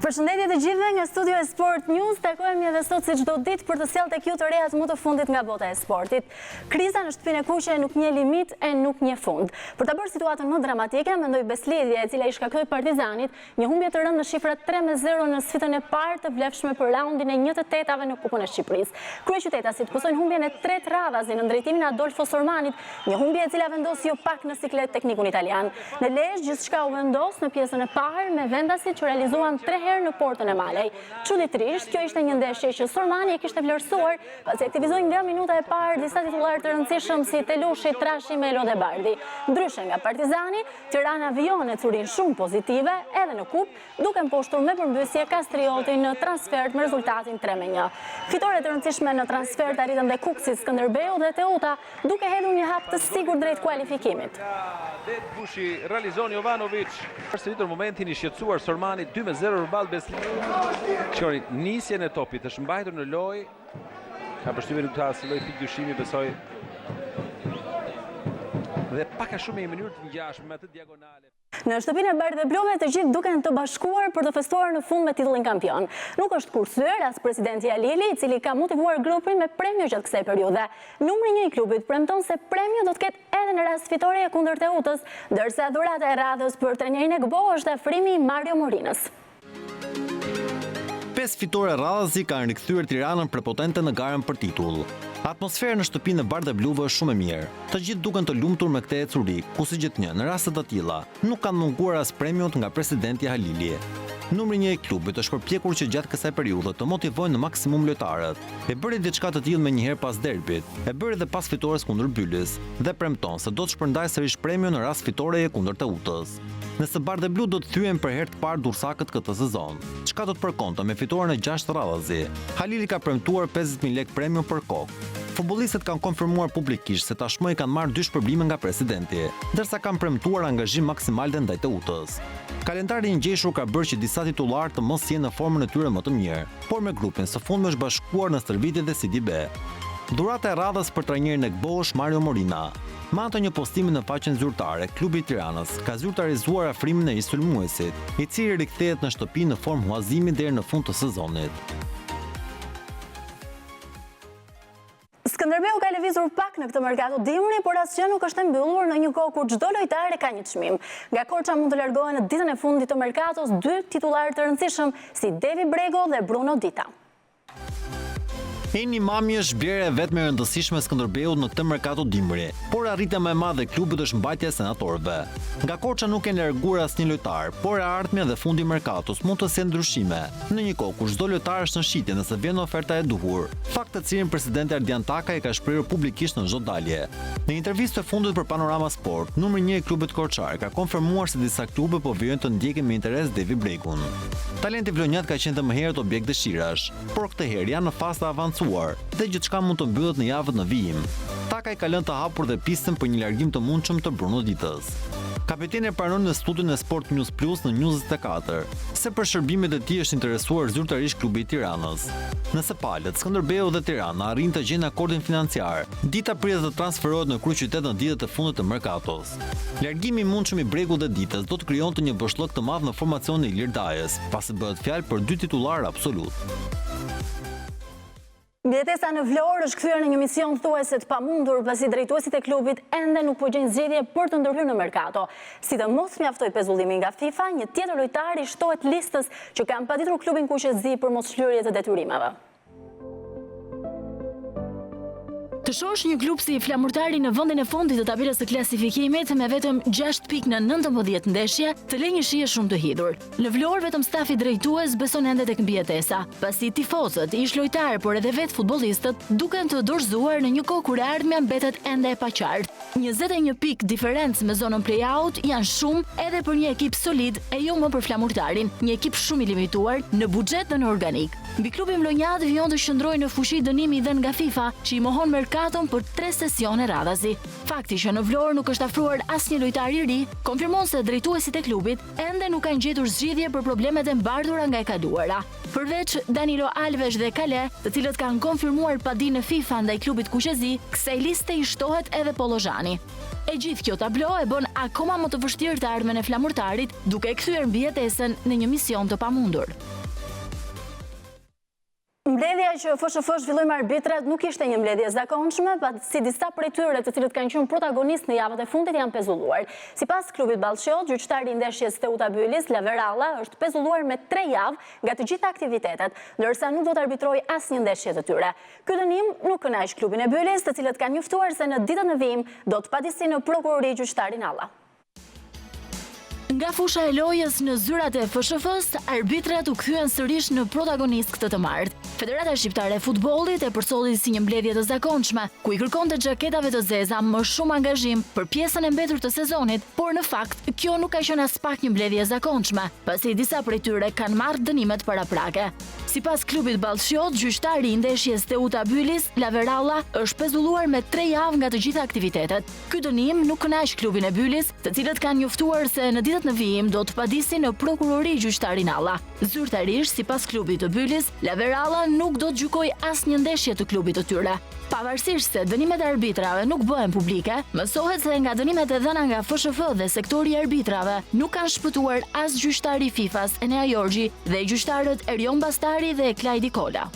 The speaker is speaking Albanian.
Përshëndetje të gjithëve nga studio e Sport News. Takohemi edhe sot si çdo ditë për të sjellë tek ju të rejat më të fundit nga bota e sportit. Kriza në shtëpinë e kuqe nuk njeh limit e nuk njeh fund. Për ta bërë situatën më dramatike, mendoj besledhja e cila i shkaktoi Partizanit një humbje të rëndë në shifra 3-0 në sfidën e parë të vlefshme për raundin e 1/8 në Kupën e Shqipërisë. Kryeqytetasit kusojnë humbjen e 3 radhazi në drejtimin e Adolfo Sormanit, një humbje e cila vendosi jo pak në siklet teknikun italian. Në Lezhë gjithçka u vendos në pjesën e parë me vendasit që realizuan 3 herë në portën e Malaj. Çuditërisht, kjo ishte një ndeshje që Sormani e kishte vlerësuar pasi aktivizoi nga minuta e parë disa titullarë të rëndësishëm si Telushi, Trashi, Melo dhe Bardi. Ndryshe nga Partizani, Tirana vijon e curin shumë pozitive edhe në kupë, duke mposhtur me përmbysje Kastrioti në transfert me rezultatin 3-1. Fitore të rëndësishme në transfert arritën dhe Kuksit, Skënderbeu dhe Teuta, duke hedhur një hap të sigurt drejt kualifikimit. Bushi realizon Jovanovic. Përsëritur momentin i shqetësuar Sormani 2-0 përballë Qori, nisjen e topit është mbajtur në lojë. Ka përshtypjen nuk ka asnjë lloj pikëdyshimi, besoj. Dhe pak a shumë në mënyrë të ngjashme me atë diagonale. Në shtëpinë e bardhë dhe bluve të gjithë duken të bashkuar për të festuar në fund me titullin kampion. Nuk është kursyer as presidenti Alili, i cili ka motivuar grupin me premio gjatë kësaj periudhe. Numri 1 i klubit premton se premio do të ketë edhe në rast fitoreje kundër Teutës, ndërsa dhurata e radhës për trajnerin e GBO është afrimi i Mario Morinës. 5 fitore radhazi kanë rikthyer Tiranën prepotente në garën për titull. Atmosfera në shtëpinë e bardhë dhe bluve është shumë e mirë. Të gjithë duken të lumtur me këtë ecuri, ku si gjithnjë në raste të tilla nuk kanë munguar as premiot nga presidenti Halili. Numri 1 i klubit është përpjekur që gjatë kësaj periudhe të motivojnë në maksimum lojtarët. E bëri diçka të tillë menjëherë pas derbit, e bëri edhe pas fitores kundër Bylis dhe premton se do të shpërndajë sërish premio në rast fitoreje kundër Teutës. Nëse bardhë dhe blu do të thyen për herë të parë dursakët këtë sezon, çka do të përkonte me fitoren e 6 radhazi. Halili ka premtuar 50.000 lekë premium për kokë. Futbollistët kanë konfirmuar publikisht se tashmë i kanë marrë 2 shpërblime nga presidenti, ndërsa kanë premtuar angazhim maksimal dhe ndaj Teutës. Kalendari i ngjeshur ka bërë që disa titullarë të mos jenë në formën e tyre më të mirë, por me grupin së fundmi është bashkuar në stërvitje dhe Sidi B. Dhurata e radhës për trajnerin e GBO është Mario Morina. Me ato një postimi në faqen zyrtare, klubi i Tiranës ka zyrtarizuar afrimin e i sulmuesit, i cili rikthehet në shtëpi në formë huazimi deri në fund të sezonit. Skënderbeu ka lëvizur pak në këtë merkato dimri, por asgjë nuk është e mbyllur në një kohë kur çdo lojtar e ka një çmim. Nga Korça mund të largohen në ditën e fundit të merkatos 2 titullarë të rëndësishëm si Devi Brego dhe Bruno Dita. Eni Mami është blerja e vetme e rëndësishme Skënderbeut në këtë merkato dimri, por arritja më e madhe e klubit është mbajtja e senatorëve. Nga Korça nuk e larguar asnjë lojtar, por e ardhmja dhe fundi i merkatos mund të sjellë ndryshime. Në një kohë kur çdo lojtar është në shitje nëse vjen oferta e duhur, fakt të cilin presidenti Ardian Taka e ka shprehur publikisht në çdo dalje. Në intervistë të fundit për Panorama Sport, numri 1 i klubit korçar ka konfirmuar se disa klube po vijojnë të ndjekin me interes Devi Bregun. Talenti vlonjat ka qenë më herët objekt dëshirash, por këtë herë janë në fazë të avancuar dhe gjithçka mund të mbyllet në javët në vijim. Taka i ka lënë të hapur dhe pistën për një largim të mundshëm të Bruno Ditës. Kapiteni e pranon në studion e Sport News Plus në News 24 se për shërbimet e tij është interesuar zyrtarisht klubi i Tiranës. Nëse palët, Skënderbeu dhe Tirana arrin të gjejnë akordin financiar, Dita pritet të transferohet në kryeqytet në ditët e fundit të merkatos. Largimi i mundshëm i Bregut dhe Ditës do të krijonte një boshllëk të madh në formacionin e Ilir Dajës, pasi bëhet fjalë për 2 titullarë absolut. Mbjetesa në Vlorë është kthyer në një mision thuajse të pamundur pasi drejtuesit e klubit ende nuk po gjejnë zgjedhje për të ndërhyrë në merkato. Si të mos mjaftoi pezullimi nga FIFA, një tjetër lojtar i shtohet listës që kanë paditur klubin kuqezi për mos shlyrje të detyrimeve. Të shohësh një klub si flamurtari në vendin e fundit të tabelës së klasifikimit me vetëm 6 pikë në 19 ndeshje, të lë një shije shumë të hidhur. Në Vlorë vetëm stafi drejtues beson ende tek mbjetesa, pasi tifozët, ish lojtarë, por edhe vetë futbollistët duken të dorëzuar në një kohë kur ardhmja mbetet ende e paqartë. 21 pikë diferencë me zonën play-out janë shumë edhe për një ekip solid e jo më për flamurtarin, një ekip shumë i limituar në buxhet dhe në organik. Mbi klubin vlonjat vijon të qëndrojë në fushi dënimi dhënë nga FIFA, që i mohon merkaton për 3 sesione radhazi. Fakti që në Vlorë nuk është afruar asnjë lojtar i ri, konfirmon se drejtuesit e klubit ende nuk kanë gjetur zgjidhje për problemet e mbardhura nga e kaluara. Përveç Danilo Alves dhe Kale, të cilët kanë konfirmuar padinë e FIFA ndaj klubit kuqezi, kësaj liste i shtohet edhe Pollozhani. E gjithë kjo tablo e bën akoma më të vështirë të ardhmen e flamurtarit, duke e kthyer mbijetesën në një mision të pamundur. Mbledhja që FSHF zhvilloi me arbitrat nuk ishte një mbledhje e zakonshme, pasi disa prej tyre të cilët kanë qenë protagonistë në javët e fundit janë pezulluar. Sipas klubit Ballshiot, gjyqtari i ndeshjes Teuta Bylis, Laveralla, është pezulluar me 3 javë nga të gjitha aktivitetet, ndërsa nuk do të arbitrojë asnjë ndeshje të tyre. Ky dënim nuk kënaq klubin e Bylis, të cilët kanë njoftuar se në ditën e vijim do të padisi në prokurori gjyqtarin Alla. Nga fusha e lojës në zyrat e FSHF-s, arbitrat u kthyen sërish në protagonist këtë të martë. Federata Shqiptare e Futbollit e përsolli si një mbledhje të zakonshme, ku i kërkonte xhaketave të zeza më shumë angazhim për pjesën e mbetur të sezonit, por në fakt kjo nuk ka qenë as pak një mbledhje e zakonshme, pasi disa prej tyre kanë marrë dënimet paraprake. Sipas klubit Ballshiot, gjyqtari i ndeshjes Teuta Bylis, Laveralla, është pezulluar me 3 javë nga të gjitha aktivitetet. Ky dënim nuk kënaq klubin e Bylis, të cilët kanë njoftuar se në ditët në vijim do të padisi në prokurori gjyqtarin Alla. Zyrtarisht, sipas klubit të Bylis, Laveralla nuk do të gjykojë asnjë ndeshje të klubit të tyre. Pavarësisht se dënimet e arbitrave nuk bëhen publike, mësohet se nga dënimet e dhëna nga FSHF dhe sektori i arbitrave nuk kanë shpëtuar as gjyqtari i FIFA-s Enea Jorgji dhe gjyqtarët Erion Bastari dhe Klajdi Kola.